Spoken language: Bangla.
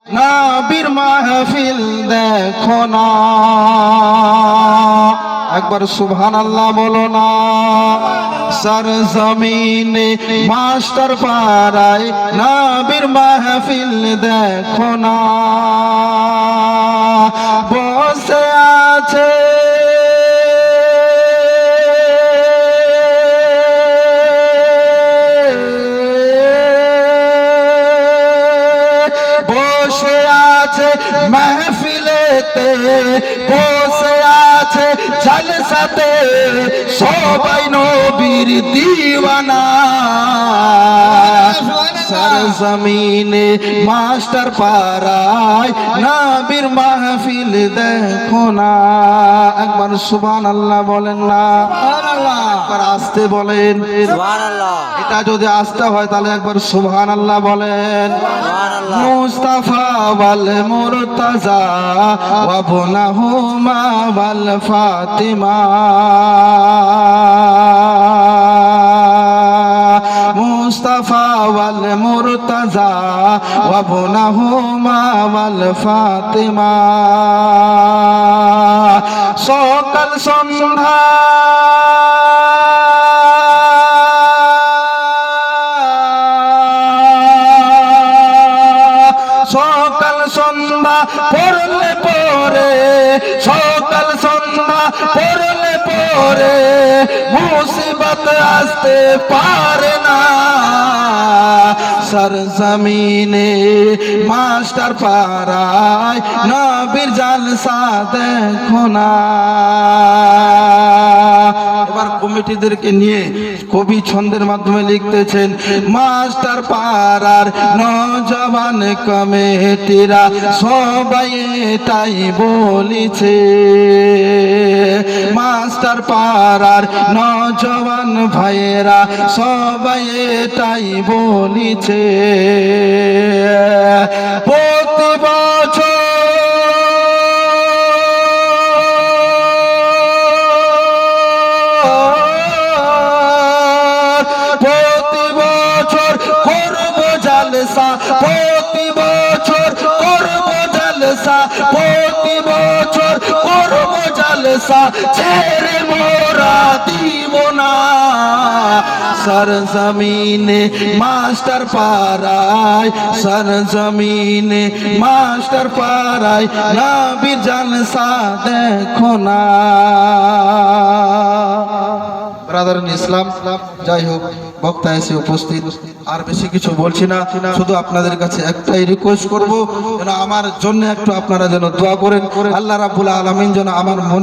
নবীর মাহফিল দেখো না, একবার সুবহানাল্লাহ বলো না। সরজমিনে মাস্টার পাড়ায় নবীর মাহফিল দেখো না, বসে আছে महफिलेते বসে আছে জলসাতে সবাই নবীর দিওয়ানা। সরজমিনে মাস্টার পাড়ায় নবীর মাহফিল দেখো না, একবার সুবহানাল্লাহ বলেন না, একবার আস্তে বলেন সুবহানাল্লাহ। এটা যদি আস্তে হয় তাহলে একবার সুবহানাল্লাহ বলেন। মুস্তাফা ওয়াল মুরতাজা ওয়া বুনাহুমা ওয়াল ফাতিমা, মুস্তাফা ওয়াল মুরতাজা ওয়া বুনাহুমা ওয়াল ফাতিমা, সকাল সন্ধ্যা সকাল সন্ধ্যা পড়লে পরে, সকাল সন্ধ্যা পড়লে পরে মুসিবত আসতে পারে না। সরজমিনে মাস্টার পাড়ায় নবীর জালসা দেখো না। এবার কমিটিদেরকে নিয়ে কবি ছন্দের মাধ্যমে লিখতেছেন, মাস্টার পাড়ার নওজওয়ান কমিটিরা সবাই এটাই বলিছে, মাস্টার পাড়ার নওজওয়ান ভাইয়েরা সবাই এটাই বলিছে, প্রতি বছর করব জলসা, প্রতি বছর করব জলসা, প্রতি বছর করব জলসা, ছেড়ে মোরা দিব না। সরজমিনে মাস্টার পাড়ায়, সরজমিনে মাস্টার পাড়ায় নবীর জলসা দেখো না। ব্রাদার ইন ইসলাম, যাই হোক বক্তা এসে উপস্থিত, আর বেশি কিছু বলছি না, শুধু আপনাদের কাছে একটাই রিকোয়েস্ট করব, যেন আমার জন্য একটু আপনারা যেন দোয়া করেন, আল্লাহ রাব্বুল আলামিন যেন আমার মনে